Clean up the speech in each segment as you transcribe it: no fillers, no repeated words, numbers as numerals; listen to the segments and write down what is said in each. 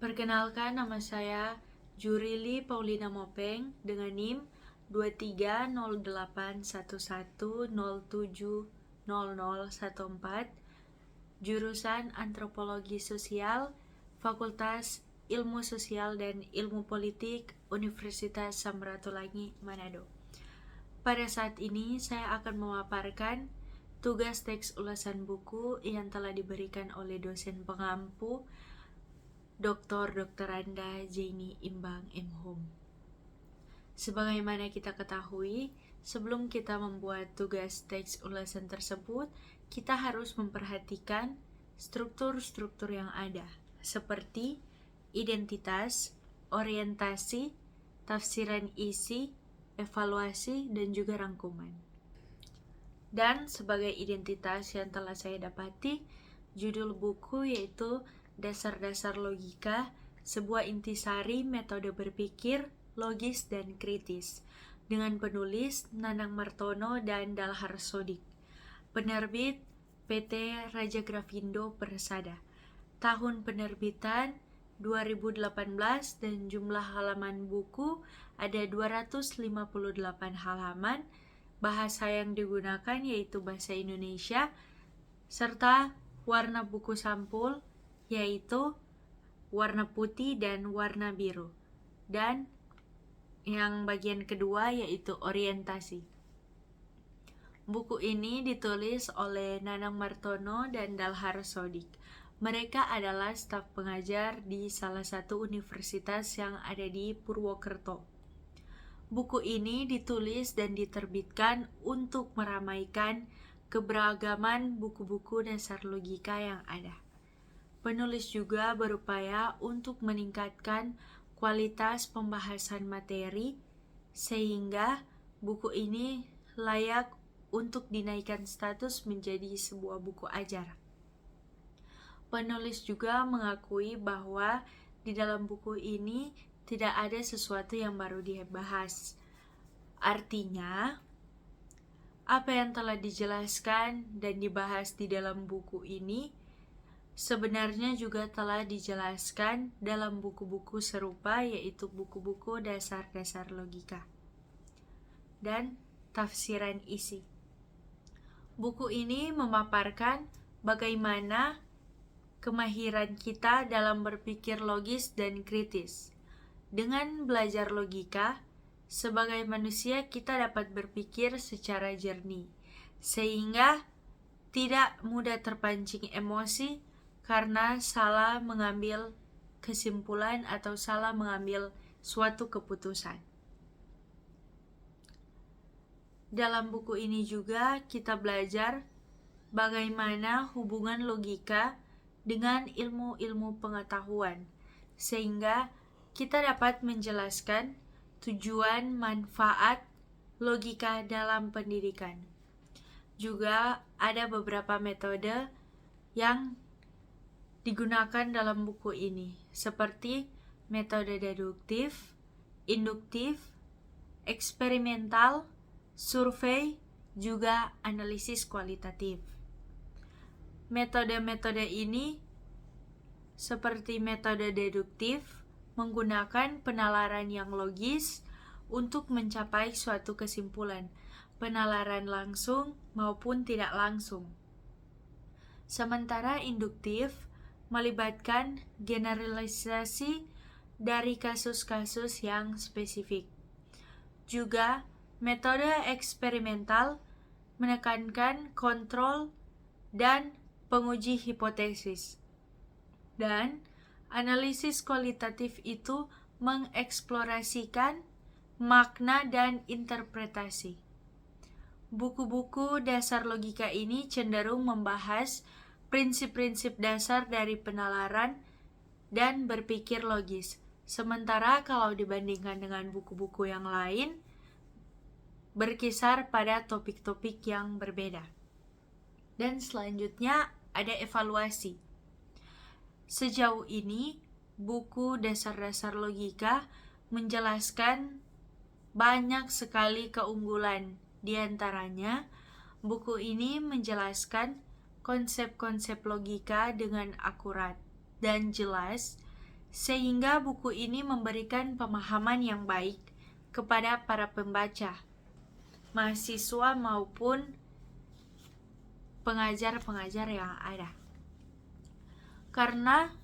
Perkenalkan, nama saya Jurili Paulina Mopeng dengan NIM 230811070014, jurusan Antropologi Sosial, Fakultas Ilmu Sosial dan Ilmu Politik, Universitas Samratulangi, Manado. Pada saat ini saya akan memaparkan tugas teks ulasan buku yang telah diberikan oleh dosen pengampu Dr. Anda Jenny Imbang M. Hum. Sebagaimana kita ketahui, sebelum kita membuat tugas teks ulasan tersebut, kita harus memperhatikan struktur-struktur yang ada, seperti identitas, orientasi, tafsiran isi, evaluasi, dan juga rangkuman. Dan sebagai identitas yang telah saya dapati, judul buku yaitu Dasar-dasar Logika, sebuah intisari metode berpikir, logis dan kritis, dengan penulis Nanang Martono dan Dalhar Sodik. Penerbit PT Raja Grafindo Persada. Tahun penerbitan 2018 dan jumlah halaman buku ada 258 halaman. Bahasa yang digunakan yaitu bahasa Indonesia, serta warna buku sampul yaitu warna putih dan warna biru. Dan yang bagian kedua yaitu orientasi. Buku ini ditulis oleh Nanang Martono dan Dalhar Sodik. Mereka adalah staf pengajar di salah satu universitas yang ada di Purwokerto. Buku ini ditulis dan diterbitkan untuk meramaikan keberagaman buku-buku dasar logika yang ada. Penulis juga berupaya untuk meningkatkan kualitas pembahasan materi sehingga buku ini layak untuk dinaikkan status menjadi sebuah buku ajar. Penulis juga mengakui bahwa di dalam buku ini tidak ada sesuatu yang baru dibahas. Artinya, apa yang telah dijelaskan dan dibahas di dalam buku ini sebenarnya juga telah dijelaskan dalam buku-buku serupa, yaitu buku-buku dasar-dasar logika dan tafsiran isi. Buku ini memaparkan bagaimana kemahiran kita dalam berpikir logis dan kritis. Dengan belajar logika, sebagai manusia kita dapat berpikir secara jernih, sehingga tidak mudah terpancing emosi karena salah mengambil kesimpulan atau salah mengambil suatu keputusan. Dalam buku ini juga kita belajar bagaimana hubungan logika dengan ilmu-ilmu pengetahuan, sehingga kita dapat menjelaskan tujuan manfaat logika dalam pendidikan. Juga ada beberapa metode yang digunakan dalam buku ini, seperti metode deduktif, induktif, eksperimental, survei, juga analisis kualitatif. Metode-metode ini seperti metode deduktif menggunakan penalaran yang logis untuk mencapai suatu kesimpulan, penalaran langsung maupun tidak langsung. Sementara induktif melibatkan generalisasi dari kasus-kasus yang spesifik. Juga metode eksperimental menekankan kontrol dan penguji hipotesis. Dan analisis kualitatif itu mengeksplorasikan makna dan interpretasi. Buku-buku dasar logika ini cenderung membahas prinsip-prinsip dasar dari penalaran dan berpikir logis. Sementara kalau dibandingkan dengan buku-buku yang lain, berkisar pada topik-topik yang berbeda. Dan selanjutnya ada evaluasi. Sejauh ini, buku dasar-dasar logika menjelaskan banyak sekali keunggulan. Di antaranya, buku ini menjelaskan konsep-konsep logika dengan akurat dan jelas, sehingga buku ini memberikan pemahaman yang baik kepada para pembaca, mahasiswa maupun pengajar-pengajar yang ada. Karena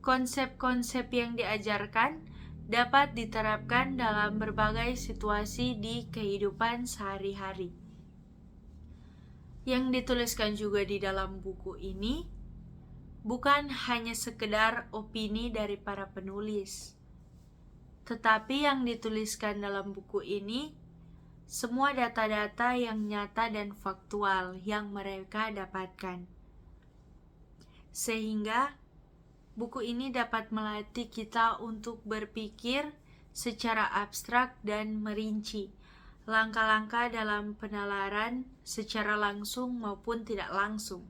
konsep-konsep yang diajarkan dapat diterapkan dalam berbagai situasi di kehidupan sehari-hari. Yang dituliskan juga di dalam buku ini bukan hanya sekedar opini dari para penulis, tetapi yang dituliskan dalam buku ini semua data-data yang nyata dan faktual yang mereka dapatkan. Sehingga buku ini dapat melatih kita untuk berpikir secara abstrak dan merinci langkah-langkah dalam penalaran secara langsung maupun tidak langsung.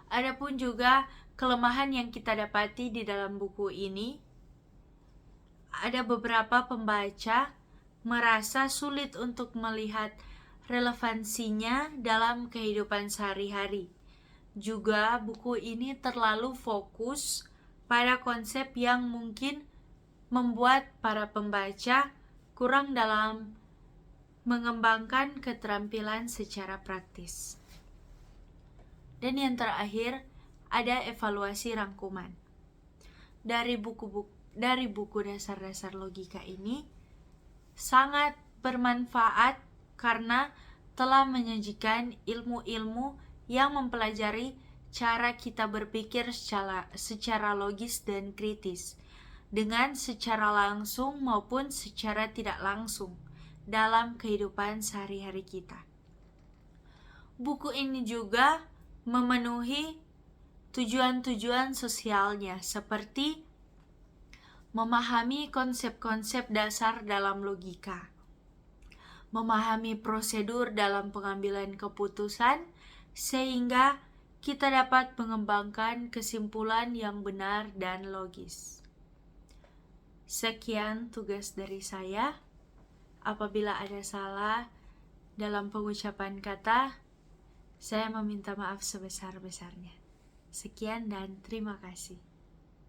Adapun juga kelemahan yang kita dapati di dalam buku ini, ada beberapa pembaca merasa sulit untuk melihat relevansinya dalam kehidupan sehari-hari. Juga buku ini terlalu fokus pada konsep yang mungkin membuat para pembaca kurang dalam mengembangkan keterampilan secara praktis. Dan yang terakhir, ada evaluasi rangkuman. Dari buku dasar-dasar logika ini sangat bermanfaat karena telah menyajikan ilmu-ilmu yang mempelajari cara kita berpikir secara logis dan kritis, dengan secara langsung maupun secara tidak langsung dalam kehidupan sehari-hari kita. Buku ini juga memenuhi tujuan-tujuan sosialnya, seperti memahami konsep-konsep dasar dalam logika, memahami prosedur dalam pengambilan keputusan, sehingga kita dapat mengembangkan kesimpulan yang benar dan logis. Sekian tugas dari saya. Apabila ada salah dalam pengucapan kata, saya meminta maaf sebesar-besarnya. Sekian dan terima kasih.